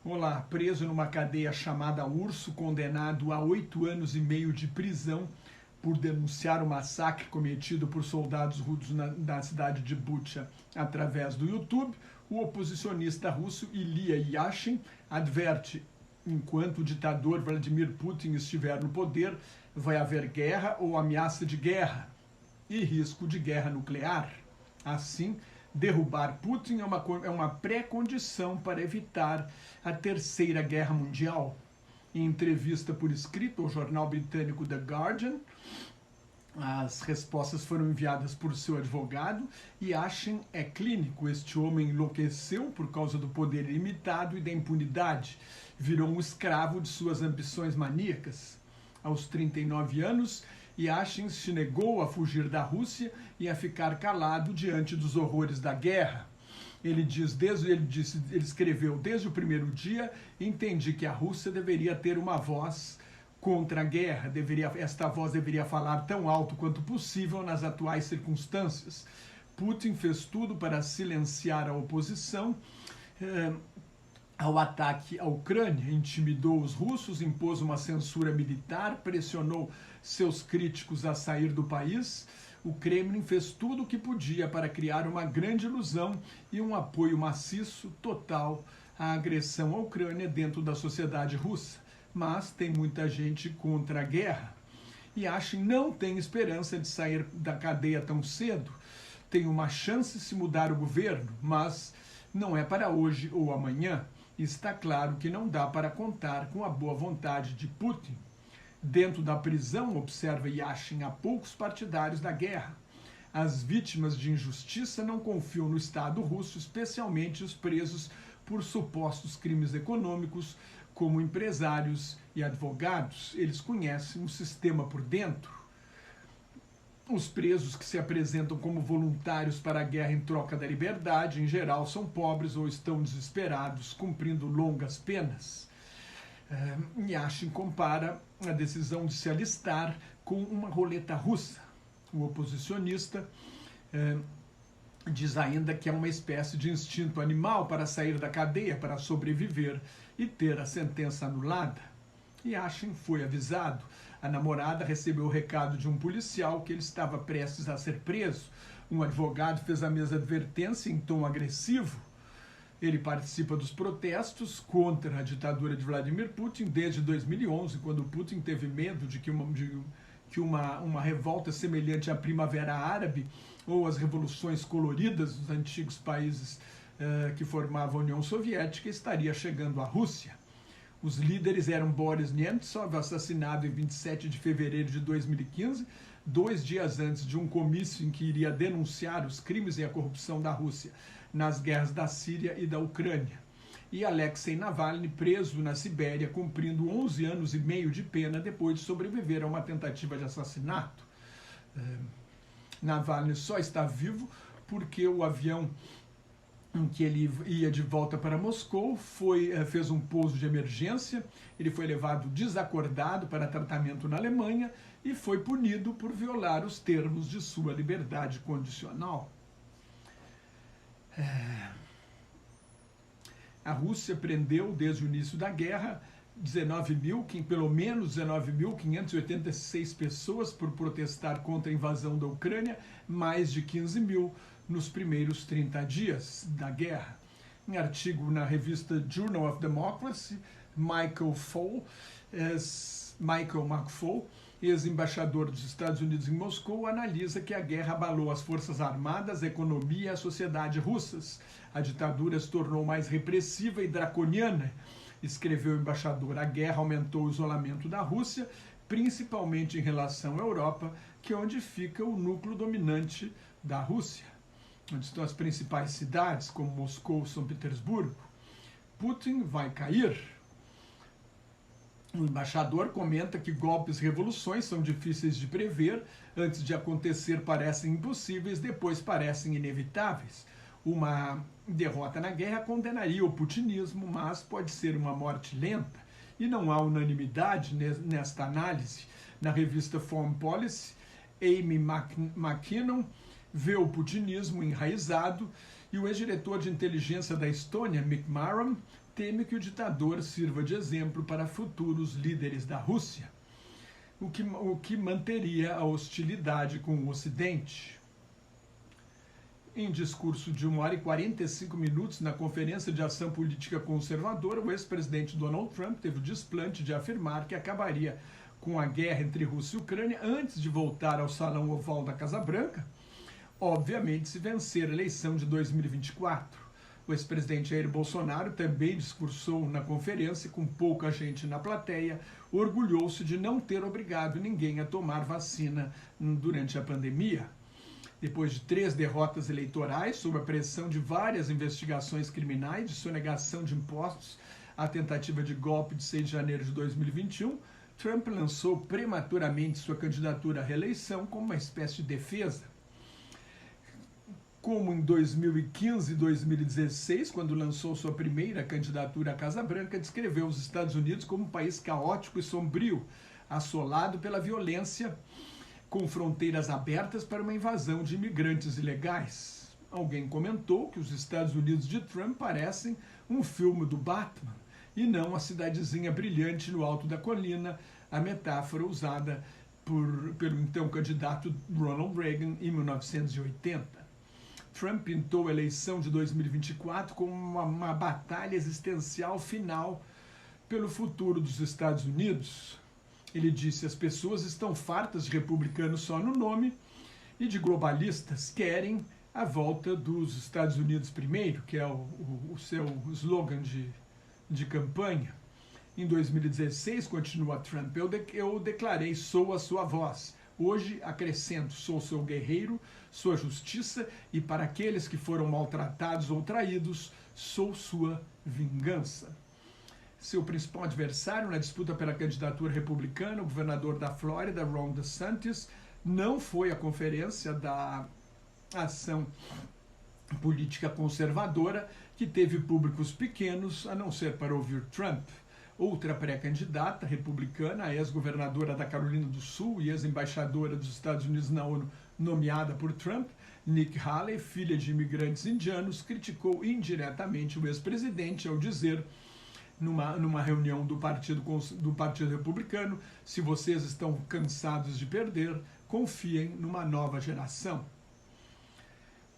Olá, preso numa cadeia chamada Urso, condenado a 8 anos e meio de prisão por denunciar o massacre cometido por soldados russos na cidade de Bucha através do YouTube, o oposicionista russo Ilya Yashin adverte: enquanto o ditador Vladimir Putin estiver no poder, vai haver guerra ou ameaça de guerra e risco de guerra nuclear. Assim, derrubar Putin é uma pré-condição para evitar a Terceira Guerra Mundial. Em entrevista por escrito ao jornal britânico The Guardian, as respostas foram enviadas por seu advogado e Yashin é clínico. Este homem enlouqueceu por causa do poder ilimitado e da impunidade. Virou um escravo de suas ambições maníacas. Aos 39 anos, Yashin se negou a fugir da Rússia e a ficar calado diante dos horrores da guerra. Ele escreveu: desde o primeiro dia, entendi que a Rússia deveria ter uma voz contra a guerra. Esta voz deveria falar tão alto quanto possível nas atuais circunstâncias. Putin fez tudo para silenciar a oposição ao ataque à Ucrânia, intimidou os russos, impôs uma censura militar, pressionou seus críticos a sair do país. O Kremlin fez tudo o que podia para criar uma grande ilusão e um apoio maciço, total, à agressão à Ucrânia dentro da sociedade russa. Mas tem muita gente contra a guerra. Yashin não tem esperança de sair da cadeia tão cedo. Tem uma chance se mudar o governo, mas não é para hoje ou amanhã. Está claro que não dá para contar com a boa vontade de Putin. Dentro da prisão, observa Yashin, há poucos partidários da guerra. As vítimas de injustiça não confiam no Estado russo, especialmente os presos por supostos crimes econômicos, como empresários e advogados. Eles conhecem o sistema por dentro. Os presos que se apresentam como voluntários para a guerra em troca da liberdade, em geral, são pobres ou estão desesperados, cumprindo longas penas. Yashin compara a decisão de se alistar com uma roleta russa. O oposicionista diz ainda que é uma espécie de instinto animal para sair da cadeia, para sobreviver e ter a sentença anulada. Yashin foi avisado. A namorada recebeu o recado de um policial que ele estava prestes a ser preso. Um advogado fez a mesma advertência em tom agressivo. Ele participa dos protestos contra a ditadura de Vladimir Putin desde 2011, quando Putin teve medo de que uma revolta semelhante à Primavera Árabe ou às revoluções coloridas dos antigos países que formavam a União Soviética estaria chegando à Rússia. Os líderes eram Boris Nemtsov, assassinado em 27 de fevereiro de 2015, 2 dias antes de um comício em que iria denunciar os crimes e a corrupção da Rússia nas guerras da Síria e da Ucrânia. E Alexei Navalny, preso na Sibéria, cumprindo 11 anos e meio de pena depois de sobreviver a uma tentativa de assassinato. Navalny só está vivo porque o avião em que ele ia de volta para Moscou fez um pouso de emergência. Ele foi levado desacordado para tratamento na Alemanha e foi punido por violar os termos de sua liberdade condicional. A Rússia prendeu, desde o início da guerra, pelo menos 19.586 pessoas por protestar contra a invasão da Ucrânia, mais de 15 mil nos primeiros 30 dias da guerra. Em artigo na revista Journal of Democracy, Michael McFaul, ex-embaixador dos Estados Unidos em Moscou, analisa que a guerra abalou as forças armadas, a economia e a sociedade russas. A ditadura se tornou mais repressiva e draconiana, escreveu o embaixador. A guerra aumentou o isolamento da Rússia, principalmente em relação à Europa, que é onde fica o núcleo dominante da Rússia, onde estão as principais cidades, como Moscou e São Petersburgo. Putin vai cair. O embaixador comenta que golpes e revoluções são difíceis de prever. Antes de acontecer parecem impossíveis, depois parecem inevitáveis. Uma derrota na guerra condenaria o putinismo, mas pode ser uma morte lenta. E não há unanimidade nesta análise. Na revista Foreign Policy, Amy McKinnon vê o putinismo enraizado e o ex-diretor de inteligência da Estônia, Mick Maram, teme que o ditador sirva de exemplo para futuros líderes da Rússia, o que manteria a hostilidade com o Ocidente. Em discurso de 1 hora e 45 minutos na Conferência de Ação Política Conservadora, o ex-presidente Donald Trump teve o desplante de afirmar que acabaria com a guerra entre Rússia e Ucrânia antes de voltar ao Salão Oval da Casa Branca, obviamente se vencer a eleição de 2024. O ex-presidente Jair Bolsonaro também discursou na conferência, com pouca gente na plateia, orgulhou-se de não ter obrigado ninguém a tomar vacina durante a pandemia. Depois de 3 derrotas eleitorais, sob a pressão de várias investigações criminais, de sonegação de impostos, a tentativa de golpe de 6 de janeiro de 2021, Trump lançou prematuramente sua candidatura à reeleição como uma espécie de defesa. Como em 2015 e 2016, quando lançou sua primeira candidatura à Casa Branca, descreveu os Estados Unidos como um país caótico e sombrio, assolado pela violência, com fronteiras abertas para uma invasão de imigrantes ilegais. Alguém comentou que os Estados Unidos de Trump parecem um filme do Batman e não a cidadezinha brilhante no alto da colina, a metáfora usada pelo então candidato Ronald Reagan em 1980. Trump pintou a eleição de 2024 como uma batalha existencial final pelo futuro dos Estados Unidos. Ele disse: as pessoas estão fartas de republicanos só no nome e de globalistas, querem a volta dos Estados Unidos primeiro, que é o seu slogan de campanha. Em 2016, continua Trump, eu declarei: sou a sua voz. Hoje acrescento: sou seu guerreiro, sua justiça, e para aqueles que foram maltratados ou traídos, sou sua vingança. Seu principal adversário na disputa pela candidatura republicana, o governador da Flórida, Ron DeSantis, não foi à conferência da Ação Política Conservadora, que teve públicos pequenos, a não ser para ouvir Trump. Outra pré-candidata republicana, a ex-governadora da Carolina do Sul e ex-embaixadora dos Estados Unidos na ONU, nomeada por Trump, Nikki Haley, filha de imigrantes indianos, criticou indiretamente o ex-presidente ao dizer, numa reunião do Partido Republicano: se vocês estão cansados de perder, confiem numa nova geração.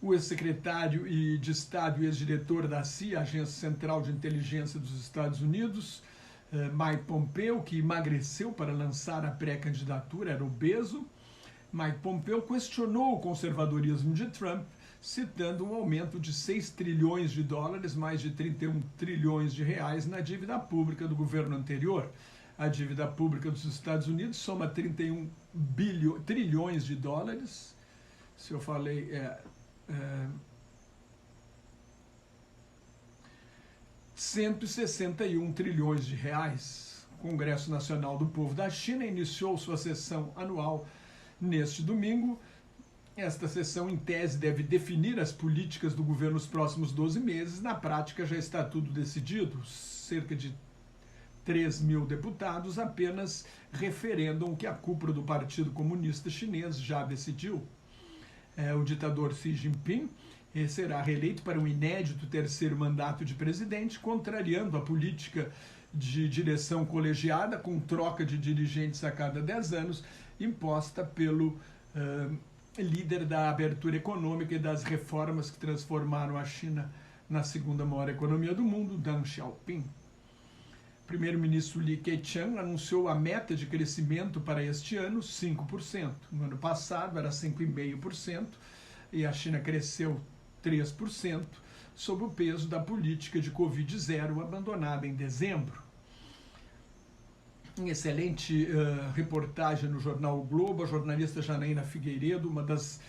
O ex-secretário de Estado e ex-diretor da CIA, Agência Central de Inteligência dos Estados Unidos, Mike Pompeo, que emagreceu para lançar a pré-candidatura, era obeso. Mike Pompeo questionou o conservadorismo de Trump, citando um aumento de 6 trilhões de dólares, mais de 31 trilhões de reais, na dívida pública do governo anterior. A dívida pública dos Estados Unidos soma 31 trilhões de dólares. Se eu falei... 161 trilhões de reais. O Congresso Nacional do Povo da China iniciou sua sessão anual neste domingo. Esta sessão, em tese, deve definir as políticas do governo nos próximos 12 meses. Na prática, já está tudo decidido. Cerca de 3 mil deputados apenas referendam o que a cúpula do Partido Comunista Chinês já decidiu. O ditador Xi Jinping será reeleito para um inédito 3º mandato de presidente, contrariando a política de direção colegiada, com troca de dirigentes a cada 10 anos, imposta pelo líder da abertura econômica e das reformas que transformaram a China na segunda maior economia do mundo, Deng Xiaoping. O primeiro-ministro Li Keqiang anunciou a meta de crescimento para este ano, 5%. No ano passado era 5,5%, e a China cresceu 3%, sob o peso da política de Covid-0 abandonada em dezembro. Em excelente reportagem no jornal O Globo, a jornalista Janaína Figueiredo, uma das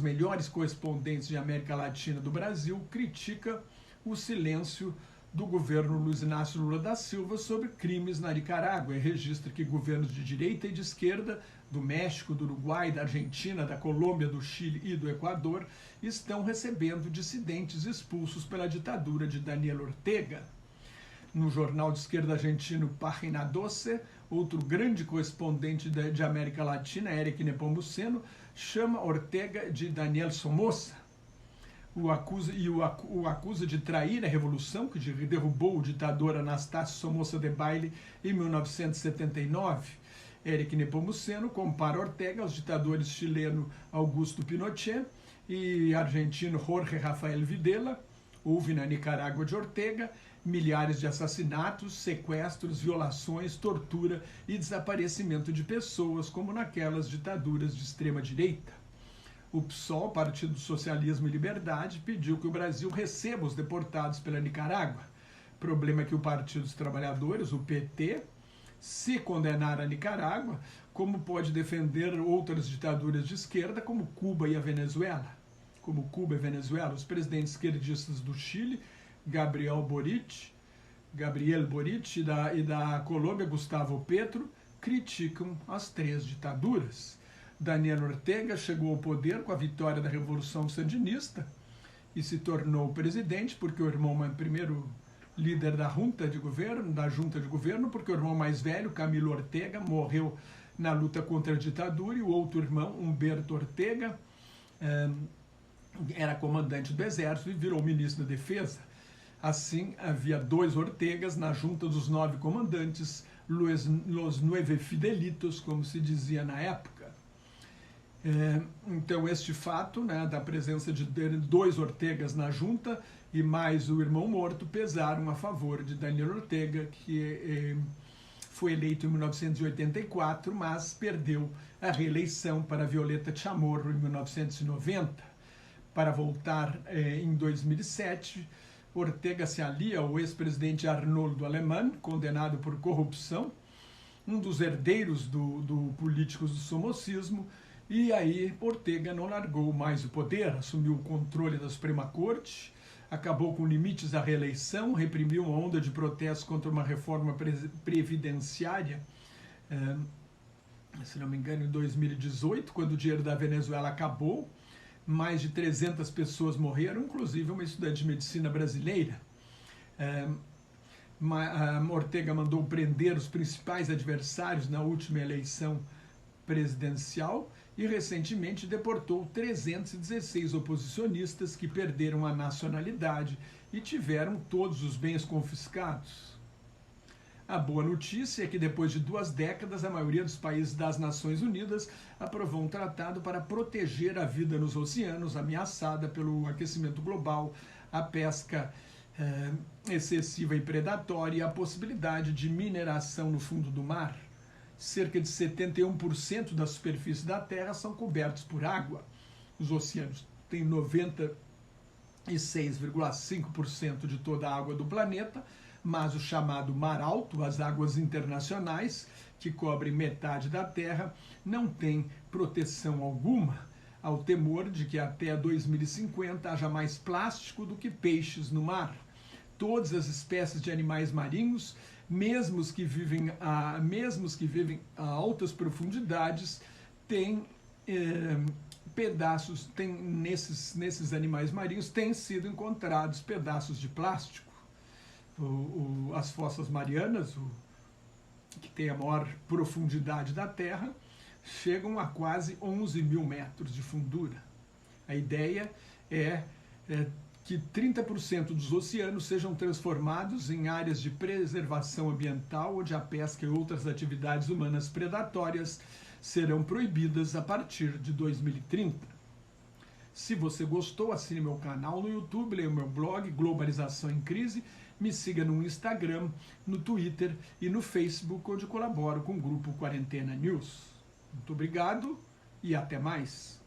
melhores correspondentes de América Latina do Brasil, critica o silêncio do governo Luiz Inácio Lula da Silva sobre crimes na Nicarágua, e registra que governos de direita e de esquerda, do México, do Uruguai, da Argentina, da Colômbia, do Chile e do Equador, estão recebendo dissidentes expulsos pela ditadura de Daniel Ortega. No jornal de esquerda argentino Página 12, outro grande correspondente de América Latina, Eric Nepomuceno, chama Ortega de Daniel Somoza. o acusa de trair a revolução que derrubou o ditador Anastácio Somoza Debayle em 1979. Éric Nepomuceno compara Ortega aos ditadores chileno Augusto Pinochet e argentino Jorge Rafael Videla. Houve na Nicarágua de Ortega milhares de assassinatos, sequestros, violações, tortura e desaparecimento de pessoas, como naquelas ditaduras de extrema-direita. O PSOL, Partido do Socialismo e Liberdade, pediu que o Brasil receba os deportados pela Nicarágua. O problema é que o Partido dos Trabalhadores, o PT, se condenar a Nicarágua, como pode defender outras ditaduras de esquerda, como Cuba e a Venezuela. Como Cuba e Venezuela, os presidentes esquerdistas do Chile, Gabriel Boric e da Colômbia, Gustavo Petro, criticam as três ditaduras. Daniel Ortega chegou ao poder com a vitória da Revolução Sandinista e se tornou presidente porque o irmão, primeiro líder da junta de governo, porque o irmão mais velho, Camilo Ortega, morreu na luta contra a ditadura, e o outro irmão, Humberto Ortega, era comandante do exército e virou ministro da defesa. Assim, havia dois Ortegas na junta dos 9 comandantes, los 9 fidelitos, como se dizia na época. Então, este fato, né, da presença de 2 Ortegas na junta e mais o irmão morto, pesaram a favor de Daniel Ortega, que foi eleito em 1984, mas perdeu a reeleição para Violeta Chamorro em 1990. Para voltar em 2007, Ortega se alia ao ex-presidente Arnoldo Alemán, condenado por corrupção, um dos herdeiros do políticos do somocismo, e aí Ortega não largou mais o poder, assumiu o controle da Suprema Corte, acabou com limites à reeleição, reprimiu uma onda de protestos contra uma reforma previdenciária, se não me engano, em 2018, quando o dinheiro da Venezuela acabou. Mais de 300 pessoas morreram, inclusive uma estudante de medicina brasileira. Ortega mandou prender os principais adversários na última eleição presidencial e recentemente deportou 316 oposicionistas que perderam a nacionalidade e tiveram todos os bens confiscados. A boa notícia é que depois de 2 décadas, a maioria dos países das Nações Unidas aprovou um tratado para proteger a vida nos oceanos, ameaçada pelo aquecimento global, a pesca excessiva e predatória e a possibilidade de mineração no fundo do mar. Cerca de 71% da superfície da Terra são cobertos por água. Os oceanos têm 96,5% de toda a água do planeta, mas o chamado Mar Alto, as águas internacionais, que cobrem metade da Terra, não tem proteção alguma, ao temor de que até 2050 haja mais plástico do que peixes no mar. Todas as espécies de animais marinhos, mesmo os que vivem a altas profundidades, têm pedaços, nesses animais marinhos têm sido encontrados pedaços de plástico. As fossas marianas, que tem a maior profundidade da Terra, chegam a quase 11 mil metros de fundura. A ideia é que 30% dos oceanos sejam transformados em áreas de preservação ambiental, onde a pesca e outras atividades humanas predatórias serão proibidas a partir de 2030. Se você gostou, assine meu canal no YouTube, leia o meu blog Globalização em Crise, me siga no Instagram, no Twitter e no Facebook, onde colaboro com o grupo Quarentena News. Muito obrigado e até mais.